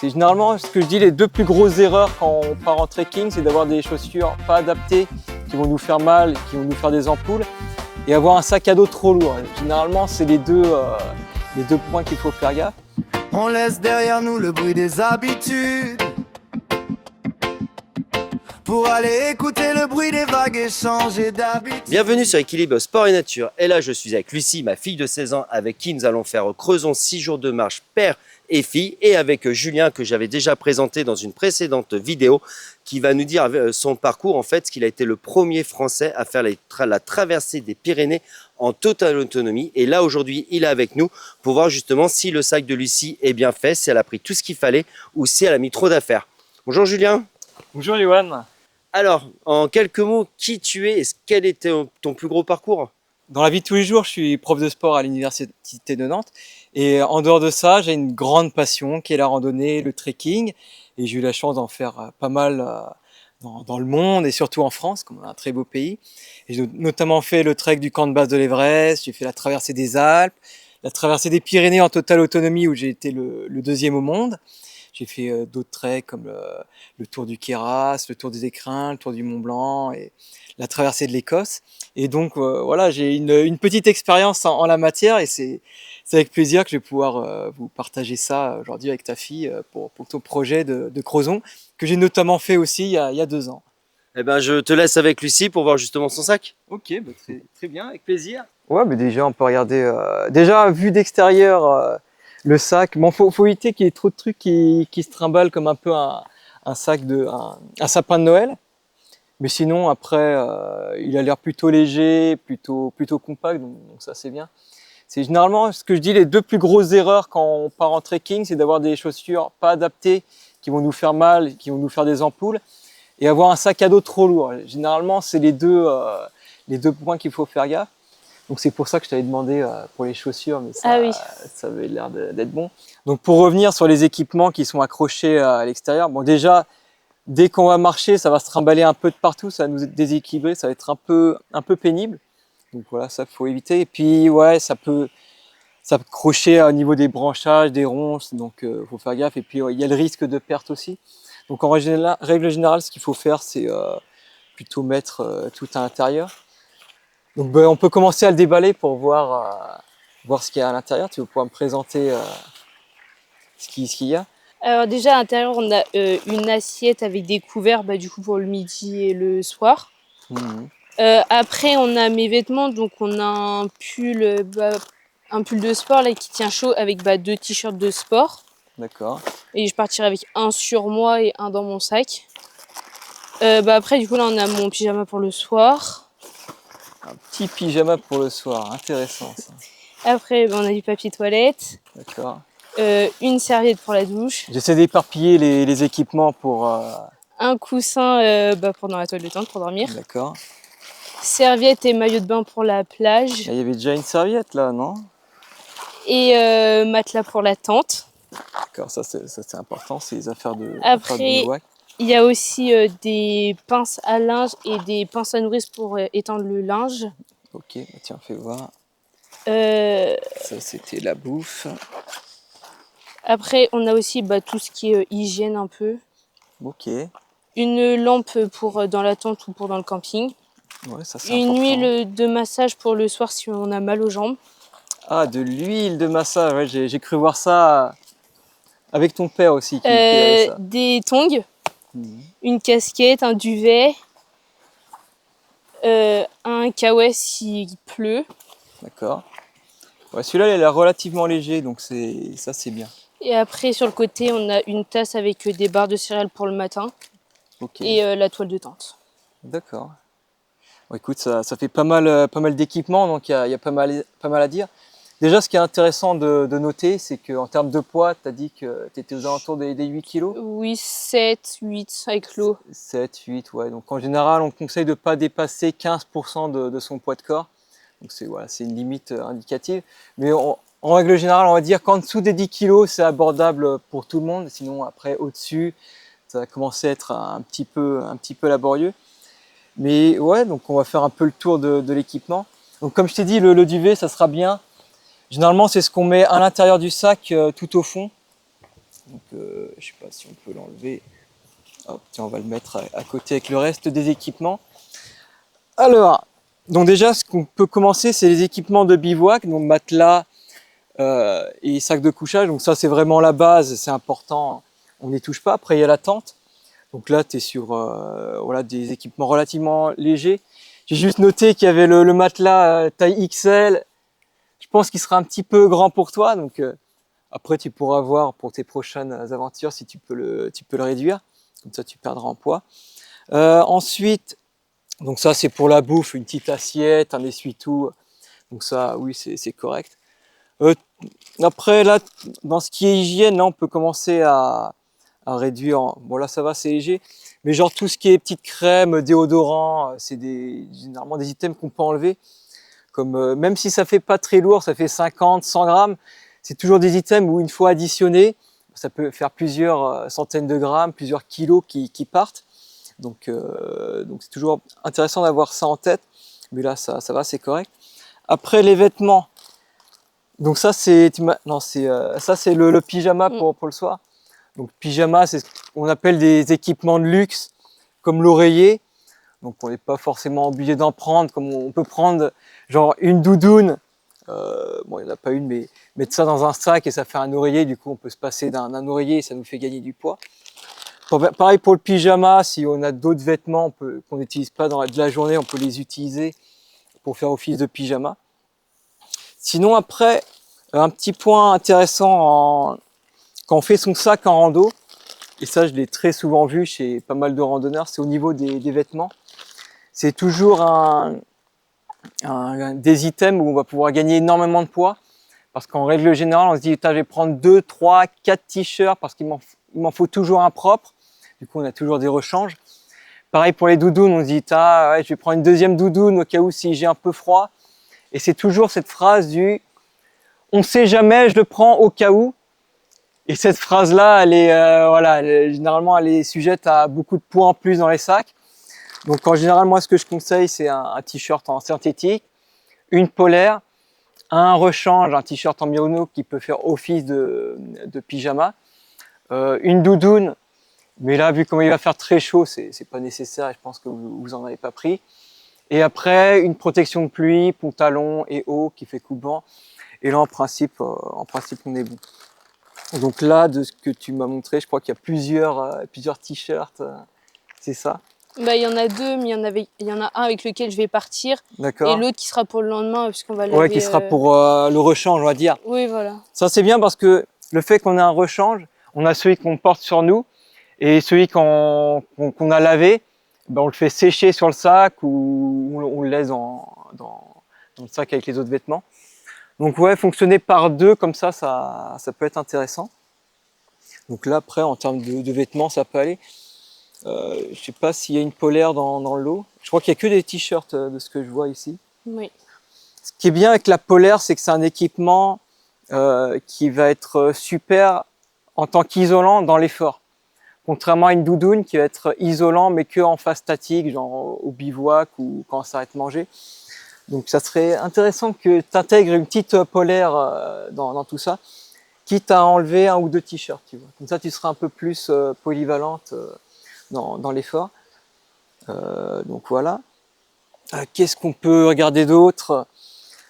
C'est généralement ce que je dis, les deux plus grosses erreurs quand on part en trekking, c'est d'avoir des chaussures pas adaptées, qui vont nous faire mal, qui vont nous faire des ampoules, et avoir un sac à dos trop lourd. Généralement, c'est les deux points qu'il faut faire gaffe. On laisse derrière nous le bruit des habitudes pour aller écouter le bruit des vagues et changer d'habitude. Bienvenue sur Équilibre Sport et Nature. Et là, je suis avec Lucie, ma fille de 16 ans, avec qui nous allons faire Creusons 6 jours de marche père et fille, et avec Julien, que j'avais déjà présenté dans une précédente vidéo, qui va nous dire son parcours, en fait, qu'il a été le premier Français à faire la traversée des Pyrénées en totale autonomie. Et là, aujourd'hui, il est avec nous pour voir justement si le sac de Lucie est bien fait, si elle a pris tout ce qu'il fallait ou si elle a mis trop d'affaires. Bonjour Julien. Bonjour Yoann. Alors, en quelques mots, qui tu es et quel était ton plus gros parcours? Dans la vie de tous les jours, je suis prof de sport à l'Université de Nantes. Et en dehors de ça, j'ai une grande passion qui est la randonnée, le trekking. Et j'ai eu la chance d'en faire pas mal dans le monde et surtout en France, comme on a un très beau pays. Et j'ai notamment fait le trek du camp de base de l'Everest, j'ai fait la traversée des Alpes, la traversée des Pyrénées en totale autonomie où j'ai été le deuxième au monde. J'ai fait d'autres treks comme le tour du Queyras, le tour des Écrins, le tour du Mont Blanc et la traversée de l'Écosse. Et donc voilà, j'ai une petite expérience en la matière et c'est avec plaisir que je vais pouvoir vous partager ça aujourd'hui avec ta fille pour ton projet de Creusons, que j'ai notamment fait aussi il y a 2 ans. Eh ben, je te laisse avec Lucie pour voir justement son sac. Ok, bah très bien, avec plaisir. Ouais, mais déjà on peut regarder, déjà vu d'extérieur, le sac. Bon, faut éviter qu'il y ait trop de trucs qui se trimballent comme un peu un sac un sapin de Noël. Mais sinon, après, il a l'air plutôt léger, plutôt compact, donc ça c'est bien. C'est généralement ce que je dis, les deux plus grosses erreurs quand on part en trekking, c'est d'avoir des chaussures pas adaptées, qui vont nous faire mal, qui vont nous faire des ampoules, et avoir un sac à dos trop lourd. Généralement, c'est les deux points qu'il faut faire gaffe. Donc c'est pour ça que je t'avais demandé pour les chaussures, mais ça avait l'air d'être bon. Donc pour revenir sur les équipements qui sont accrochés à l'extérieur, bon déjà, dès qu'on va marcher, ça va se trimballer un peu de partout, ça va nous déséquilibrer, ça va être un peu pénible. Donc voilà, ça faut éviter. Et puis ouais, ça peut crocher au niveau des branchages, des ronces, donc faut faire gaffe. Et puis il y a le risque de perte aussi. Donc en règle générale, ce qu'il faut faire, c'est plutôt mettre tout à l'intérieur. Donc on peut commencer à le déballer pour voir ce qu'il y a à l'intérieur. Tu vas pouvoir me présenter ce qu'il y a. Alors déjà à l'intérieur on a une assiette avec des couverts du coup pour le midi et le soir. Après on a mes vêtements, donc on a un pull de sport là qui tient chaud avec 2 t-shirts de sport. D'accord. Et je partirai avec un sur moi et un dans mon sac. Après du coup là on a mon pyjama pour le soir. Un petit pyjama pour le soir, intéressant ça. Après on a du papier toilette. D'accord. Une serviette pour la douche. J'essaie d'éparpiller les équipements pour... Un coussin pour dans la toile de tente pour dormir. D'accord. Serviette et maillot de bain pour la plage. Il y avait déjà une serviette là, non? Et matelas pour la tente. D'accord, ça c'est important, c'est les affaires de Après, il y a aussi des pinces à linge et des pinces à nourrice pour étendre le linge. Ok, tiens, fais voir. Ça c'était la bouffe. Après, on a aussi tout ce qui est hygiène un peu. Ok. Une lampe pour dans la tente ou pour dans le camping. Ouais, ça c'est Une important. huile de massage pour le soir si on a mal aux jambes. Ah, de l'huile de massage, ouais, j'ai cru voir ça avec ton père aussi. Qui avait ça. Des tongs, une casquette, un duvet, un kawaii s'il pleut. D'accord. Ouais, celui-là, il a l'air relativement léger, donc ça c'est bien. Et après, sur le côté, on a une tasse avec des barres de céréales pour le matin. Ok. Et la toile de tente. D'accord. Bon, écoute, ça fait pas mal d'équipements, donc il y a pas mal à dire. Déjà, ce qui est intéressant de noter, c'est qu'en termes de poids, tu as dit que tu étais aux alentours des 8 kilos. Oui, 7, 8 avec l'eau. 7, 8, ouais. Donc en général, on conseille de ne pas dépasser 15% de son poids de corps. Donc c'est une limite indicative. Mais en règle générale, on va dire qu'en dessous des 10 kg, c'est abordable pour tout le monde. Sinon, après, au-dessus, ça va commencer à être un petit peu laborieux. Mais ouais, donc on va faire un peu le tour de l'équipement. Donc comme je t'ai dit, le duvet, ça sera bien. Généralement, c'est ce qu'on met à l'intérieur du sac tout au fond. Donc je sais pas si on peut l'enlever. Hop, tiens, on va le mettre à côté avec le reste des équipements. Alors, donc déjà, ce qu'on peut commencer, c'est les équipements de bivouac, donc matelas et sac de couchage. Donc ça, c'est vraiment la base, c'est important, on n'y touche pas. Après, il y a la tente. Donc là, tu es sur voilà, des équipements relativement légers. J'ai juste noté qu'il y avait le matelas taille XL. Je pense qu'il sera un petit peu grand pour toi. Donc après, tu pourras voir pour tes prochaines aventures si tu peux le réduire. Comme ça, tu perdras en poids. Ensuite, donc ça, c'est pour la bouffe, une petite assiette, un essuie-tout. Donc ça, oui, c'est correct. Après, là, dans ce qui est hygiène, là, on peut commencer à réduire. Bon, là, ça va, c'est léger. Mais genre, tout ce qui est petite crème, déodorant, c'est généralement des items qu'on peut enlever. Comme, même si ça fait pas très lourd, ça fait 50, 100 grammes, c'est toujours des items où, une fois additionnés, ça peut faire plusieurs centaines de grammes, plusieurs kilos qui partent. Donc c'est toujours intéressant d'avoir ça en tête. Mais là, ça va, c'est correct. Après, les vêtements. Donc ça, c'est le pyjama pour le soir. Donc pyjama, c'est ce qu'on appelle des équipements de luxe, comme l'oreiller. Donc on n'est pas forcément obligé d'en prendre, comme on peut prendre genre une doudoune. Bon, il n'y en a pas une, mais mettre ça dans un sac et ça fait un oreiller. Du coup, on peut se passer d'un oreiller et ça nous fait gagner du poids. Pareil pour le pyjama, si on a d'autres vêtements qu'on n'utilise pas dans la journée, on peut les utiliser pour faire office de pyjama. Sinon après, un petit point intéressant quand on fait son sac en rando, et ça je l'ai très souvent vu chez pas mal de randonneurs, c'est au niveau des vêtements. C'est toujours des items où on va pouvoir gagner énormément de poids, parce qu'en règle générale, on se dit, je vais prendre 2, 3, 4 t-shirts, parce qu'il m'en faut toujours un propre. Du coup, on a toujours des rechanges. Pareil pour les doudounes, on se dit, ouais, je vais prendre une deuxième doudoune au cas où si j'ai un peu froid. Et c'est toujours cette phrase du « on sait jamais, je le prends au cas où ». Et cette phrase-là, généralement, elle est sujette à beaucoup de poids en plus dans les sacs. Donc en général, moi, ce que je conseille, c'est un t-shirt en synthétique, une polaire, un rechange, un t-shirt en merino qui peut faire office de pyjama, une doudoune, mais là, vu comment il va faire très chaud, c'est pas nécessaire et je pense que vous en avez pas pris. Et après, une protection de pluie, pantalon et haut qui fait coupe-vent. Et là, en principe, on est bon. Donc là, de ce que tu m'as montré, je crois qu'il y a plusieurs t-shirts, c'est ça? Bah, il y en a deux, mais il y en a un avec lequel je vais partir. D'accord. Et l'autre qui sera pour le lendemain, puisqu'on va laver. Ouais, qui sera pour le rechange, on va dire. Oui, voilà. Ça, c'est bien parce que le fait qu'on ait un rechange, on a celui qu'on porte sur nous et celui qu'on a lavé, ben on le fait sécher sur le sac ou on le laisse dans le sac avec les autres vêtements. Donc ouais, fonctionner par deux comme ça peut être intéressant. Donc là, après, en termes de vêtements, ça peut aller. Je sais pas s'il y a une polaire dans le lot. Je crois qu'il n'y a que des t-shirts de ce que je vois ici. Oui. Ce qui est bien avec la polaire, c'est que c'est un équipement qui va être super en tant qu'isolant dans l'effort. Contrairement à une doudoune qui va être isolant mais que en phase statique, genre au bivouac ou quand on s'arrête manger. Donc ça serait intéressant que tu intègres une petite polaire dans tout ça, quitte à enlever un ou deux t-shirts, tu vois. Comme ça tu seras un peu plus polyvalente dans l'effort. Donc voilà. Qu'est-ce qu'on peut regarder d'autre?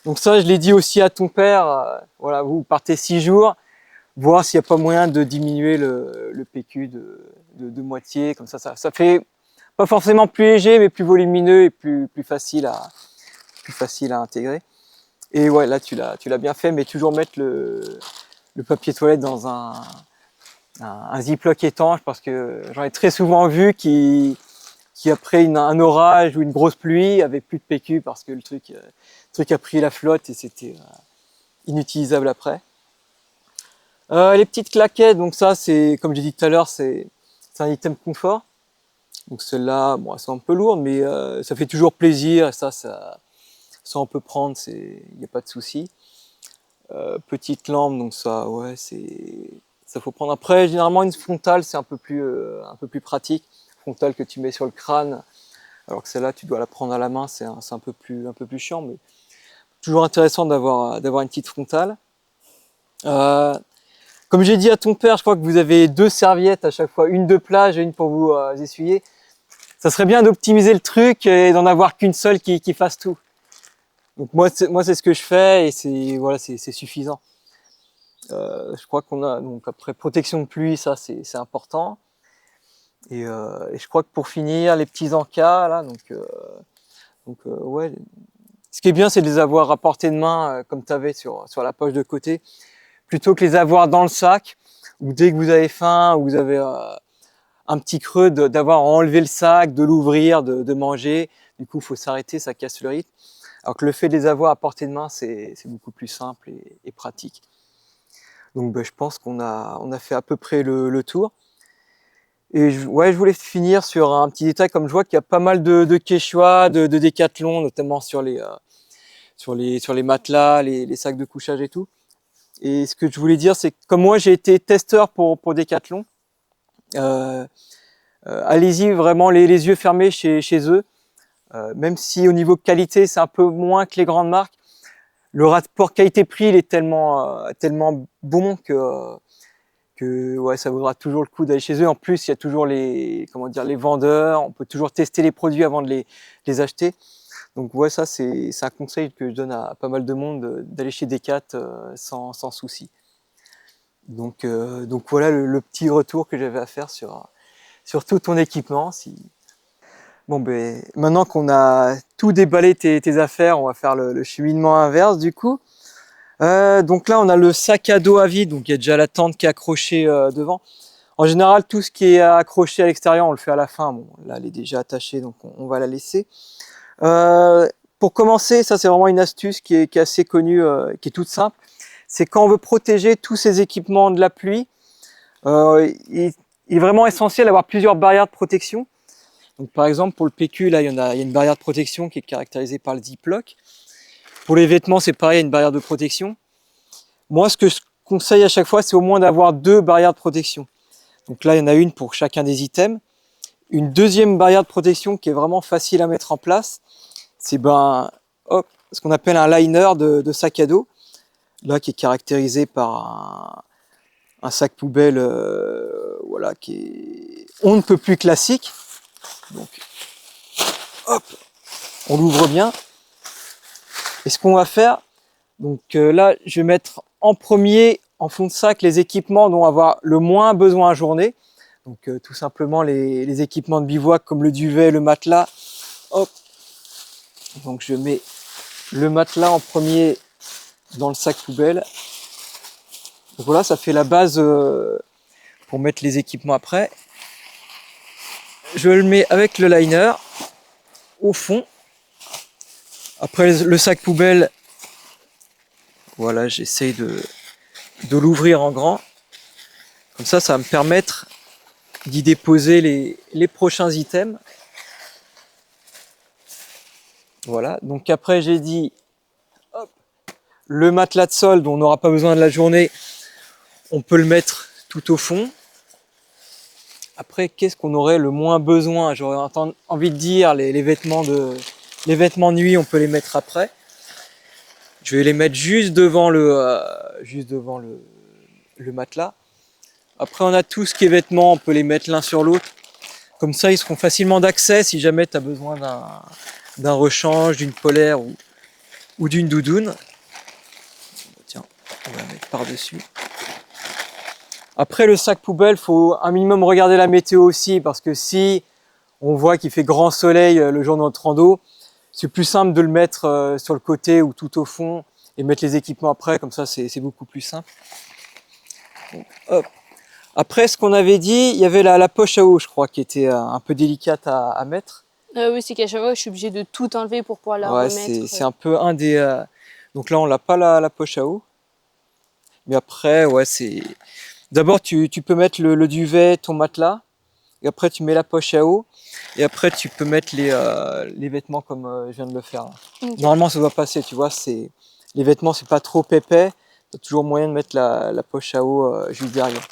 Donc ça, je l'ai dit aussi à ton père, voilà, vous partez 6 jours, voir s'il n'y a pas moyen de diminuer le PQ de moitié, comme ça fait pas forcément plus léger, mais plus volumineux et plus facile à intégrer. Et ouais, là tu l'as bien fait, mais toujours mettre le papier toilette dans un ziploc étanche, parce que j'en ai très souvent vu qui après un orage ou une grosse pluie avait plus de PQ parce que le truc a pris la flotte et c'était inutilisable après. Les petites claquettes, donc ça c'est, comme j'ai dit tout à l'heure, c'est un item confort. Donc celle-là, bon, elles sont un peu lourdes, mais ça fait toujours plaisir et ça on peut prendre, il n'y a pas de souci. Petite lampe, donc ça, ouais, ça faut prendre. Après, généralement une frontale, c'est un peu plus pratique. Frontale que tu mets sur le crâne, alors que celle-là, tu dois la prendre à la main, c'est un peu plus chiant, mais toujours intéressant d'avoir une petite frontale. Comme j'ai dit à ton père, je crois que vous avez 2 serviettes à chaque fois, une de plage et une pour vous essuyer. Ça serait bien d'optimiser le truc et d'en avoir qu'une seule qui fasse tout. Donc moi c'est ce que je fais et c'est suffisant. Je crois qu'on a donc après protection de pluie, ça c'est important. Et je crois que pour finir les petits encas là, ouais. Ce qui est bien, c'est de les avoir à portée de main comme tu avais sur la poche de côté, plutôt que les avoir dans le sac. Ou dès que vous avez faim, ou vous avez un petit creux, d'avoir enlevé le sac, de l'ouvrir, de manger. Du coup, il faut s'arrêter, ça casse le rythme. Alors que le fait de les avoir à portée de main, c'est beaucoup plus simple et pratique. Donc je pense qu'on a fait à peu près le tour. Et je voulais finir sur un petit détail, comme je vois qu'il y a pas mal de Quechua, de Décathlon, notamment sur les matelas, les sacs de couchage et tout. Et ce que je voulais dire, c'est que comme moi j'ai été testeur pour Décathlon, allez-y vraiment les yeux fermés chez eux. Même si au niveau qualité c'est un peu moins que les grandes marques, le rapport qualité-prix il est tellement bon que ouais, ça vaudra toujours le coup d'aller chez eux. En plus, il y a toujours les vendeurs, on peut toujours tester les produits avant de les acheter. Donc ouais, ça c'est un conseil que je donne à pas mal de monde, d'aller chez Decat sans souci. Donc voilà le petit retour que j'avais à faire sur tout ton équipement. Bon ben maintenant qu'on a tout déballé tes affaires, on va faire le cheminement inverse du coup. Donc là on a le sac à dos à vide, donc il y a déjà la tente qui est accrochée devant. En général tout ce qui est accroché à l'extérieur on le fait à la fin. Bon là elle est déjà attachée donc on va la laisser. Pour commencer, ça c'est vraiment une astuce qui est assez connue, qui est toute simple. C'est quand on veut protéger tous ces équipements de la pluie, il est vraiment essentiel d'avoir plusieurs barrières de protection. Donc par exemple pour le PQ là il y a une barrière de protection qui est caractérisée par le ziploc. Pour les vêtements c'est pareil, il y a une barrière de protection. Moi ce que je conseille à chaque fois c'est au moins d'avoir 2 barrières de protection. Donc là il y en a une pour chacun des items. Une deuxième barrière de protection qui est vraiment facile à mettre en place, c'est ce qu'on appelle un liner de sac à dos, là qui est caractérisé par un sac poubelle voilà, qui est on ne peut plus classique. Donc hop, on l'ouvre bien. Et ce qu'on va faire, donc là je vais mettre en premier en fond de sac les équipements dont on va avoir le moins besoin à journée. Donc tout simplement les équipements de bivouac comme le duvet, le matelas. Hop. Donc je mets le matelas en premier dans le sac poubelle. Donc voilà, ça fait la base pour mettre les équipements après. Je le mets avec le liner au fond. Après le sac poubelle, voilà, j'essaye de l'ouvrir en grand. Comme ça va me permettre d'y déposer les prochains items. Voilà, donc après j'ai dit hop, le matelas de sol dont on n'aura pas besoin de la journée, on peut le mettre tout au fond. Après, qu'est-ce qu'on aurait le moins besoin? J'aurais envie de dire les vêtements de nuit, on peut les mettre après. Je vais les mettre juste devant le matelas. Après, on a tout ce qui est vêtements, on peut les mettre l'un sur l'autre. Comme ça, ils seront facilement d'accès si jamais tu as besoin d'un rechange, d'une polaire ou d'une doudoune. Tiens, on va la mettre par-dessus. Après le sac poubelle, faut un minimum regarder la météo aussi, parce que si on voit qu'il fait grand soleil le jour de notre rando, c'est plus simple de le mettre sur le côté ou tout au fond et mettre les équipements après, comme ça c'est beaucoup plus simple. Donc, hop. Après ce qu'on avait dit, il y avait la poche à eau, je crois, qui était un peu délicate à mettre. Oui, c'est qu'à chaque fois je suis obligée de tout enlever pour pouvoir la remettre. C'est un peu un des... Donc là on n'a pas la poche à eau. Mais après, ouais, c'est... D'abord, tu peux mettre le duvet, ton matelas, et après tu mets la poche à eau, et après tu peux mettre les vêtements comme je viens de le faire. Okay. Normalement, ça doit passer, tu vois, les vêtements, c'est pas trop épais, tu as toujours moyen de mettre la poche à eau juste derrière.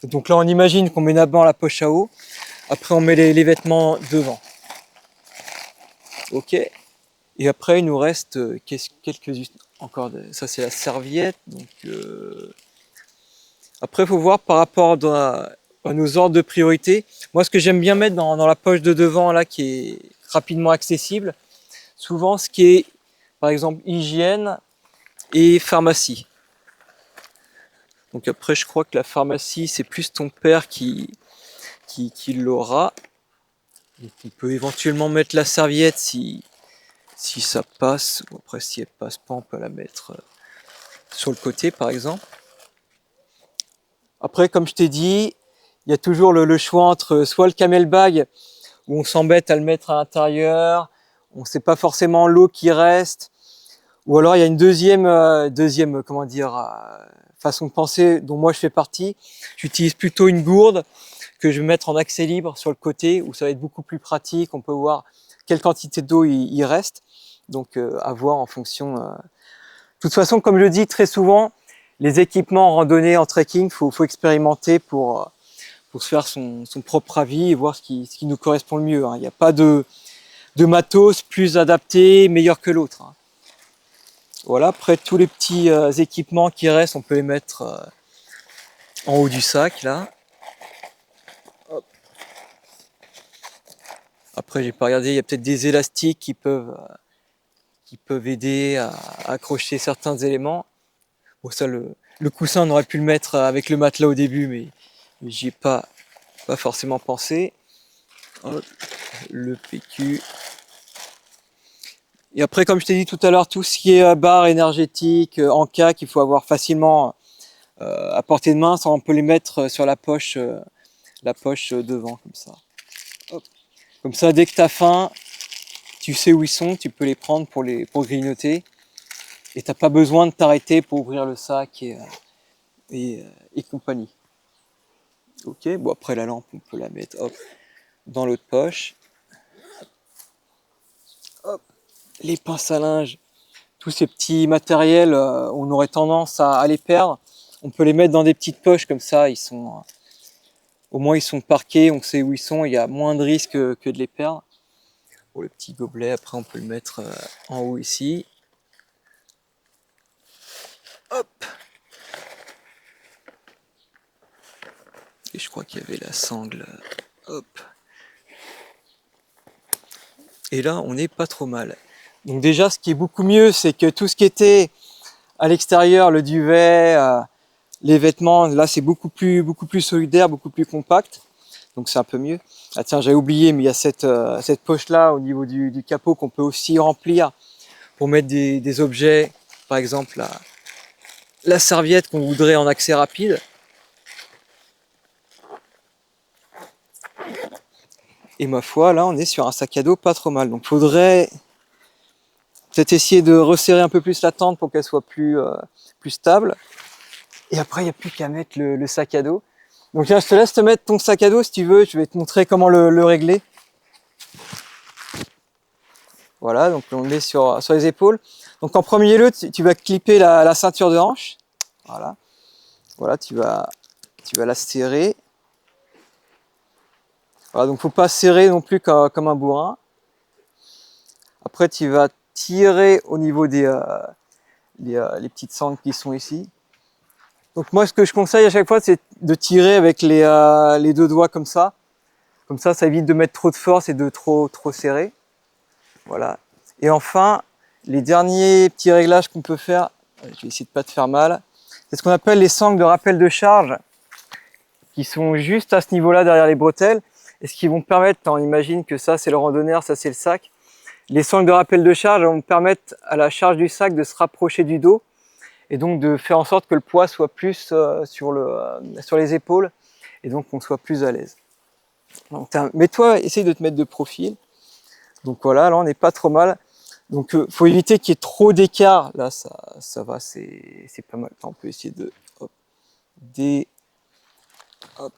Et donc là, on imagine qu'on met d'abord la poche à eau, après on met les vêtements devant. Ok. Et après, il nous reste quelques... Encore, ça c'est la serviette, donc... Après, il faut voir par rapport à nos ordres de priorité. Moi, ce que j'aime bien mettre dans la poche de devant, là, qui est rapidement accessible, souvent ce qui est, par exemple, hygiène et pharmacie. Donc après, je crois que la pharmacie, c'est plus ton père qui l'aura. Donc on peut éventuellement mettre la serviette si ça passe. Ou après, si elle passe pas, on peut la mettre sur le côté, par exemple. Après, comme je t'ai dit, il y a toujours le choix entre soit le camel bag, où on s'embête à le mettre à l'intérieur, on ne sait pas forcément l'eau qui reste, ou alors il y a une deuxième façon de penser dont moi je fais partie. J'utilise plutôt une gourde que je vais mettre en accès libre sur le côté, où ça va être beaucoup plus pratique, on peut voir quelle quantité d'eau il reste, donc à voir en fonction. De toute façon, comme je le dis très souvent, les équipements en randonnée, en trekking, faut expérimenter pour se faire son propre avis et voir ce qui nous correspond le mieux. Il n'y a pas de matos plus adapté, meilleur que l'autre. Voilà, après tous les petits équipements qui restent, on peut les mettre en haut du sac, là. Hop. Après, j'ai pas regardé, il y a peut-être des élastiques qui peuvent aider à accrocher certains éléments. Bon, ça, le coussin, on aurait pu le mettre avec le matelas au début, mais j'y ai pas forcément pensé. Hop, le PQ. Et après, comme je t'ai dit tout à l'heure, tout ce qui est barre énergétique, Anka, qu'il faut avoir facilement à portée de main, ça, on peut les mettre sur la poche devant, comme ça. Hop. Comme ça, dès que tu as faim, tu sais où ils sont, tu peux les prendre pour grignoter. Et t'as pas besoin de t'arrêter pour ouvrir le sac et compagnie. Ok, bon après la lampe, on peut la mettre dans l'autre poche. Hop. Les pinces à linge, tous ces petits matériels, on aurait tendance à les perdre. On peut les mettre dans des petites poches comme ça, au moins ils sont parqués, on sait où ils sont, il y a moins de risques que de les perdre. Bon, le petit gobelet, après on peut le mettre en haut ici. Hop. Et je crois qu'il y avait la sangle. Hop. Et là, on n'est pas trop mal. Donc déjà, ce qui est beaucoup mieux, c'est que tout ce qui était à l'extérieur, le duvet, les vêtements, là, c'est beaucoup plus solidaire, beaucoup plus compact. Donc c'est un peu mieux. Ah tiens, j'avais oublié, mais il y a cette poche-là au niveau du capot qu'on peut aussi remplir pour mettre des objets, par exemple la serviette qu'on voudrait en accès rapide. Et ma foi, là, on est sur un sac à dos pas trop mal. Donc, faudrait peut-être essayer de resserrer un peu plus la tente pour qu'elle soit plus stable. Et après, il n'y a plus qu'à mettre le sac à dos. Donc, là, je te laisse te mettre ton sac à dos si tu veux. Je vais te montrer comment le régler. Voilà, donc on est sur les épaules. Donc, en premier lieu, tu vas clipper la ceinture de hanche. Voilà, tu vas la serrer. Voilà, donc faut pas serrer non plus comme un bourrin. Après, tu vas tirer au niveau les petites sangles qui sont ici. Donc moi, ce que je conseille à chaque fois, c'est de tirer avec les deux doigts comme ça. Comme ça, ça évite de mettre trop de force et de trop serrer. Voilà. Et enfin, les derniers petits réglages qu'on peut faire, je vais essayer de pas te faire mal, c'est ce qu'on appelle les sangles de rappel de charge, qui sont juste à ce niveau-là derrière les bretelles, et ce qui vont permettre, on imagine que ça c'est le randonneur, ça c'est le sac, les sangles de rappel de charge vont permettre à la charge du sac de se rapprocher du dos, et donc de faire en sorte que le poids soit plus sur les épaules, et donc qu'on soit plus à l'aise. Mais toi, essaye de te mettre de profil. Donc voilà, là on n'est pas trop mal. Donc faut éviter qu'il y ait trop d'écart. Là ça va, c'est pas mal. On peut essayer de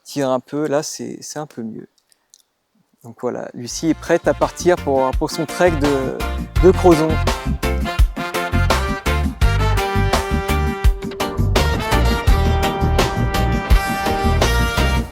tirer un peu. Là c'est un peu mieux. Donc voilà, Lucie est prête à partir pour son trek de Crozon.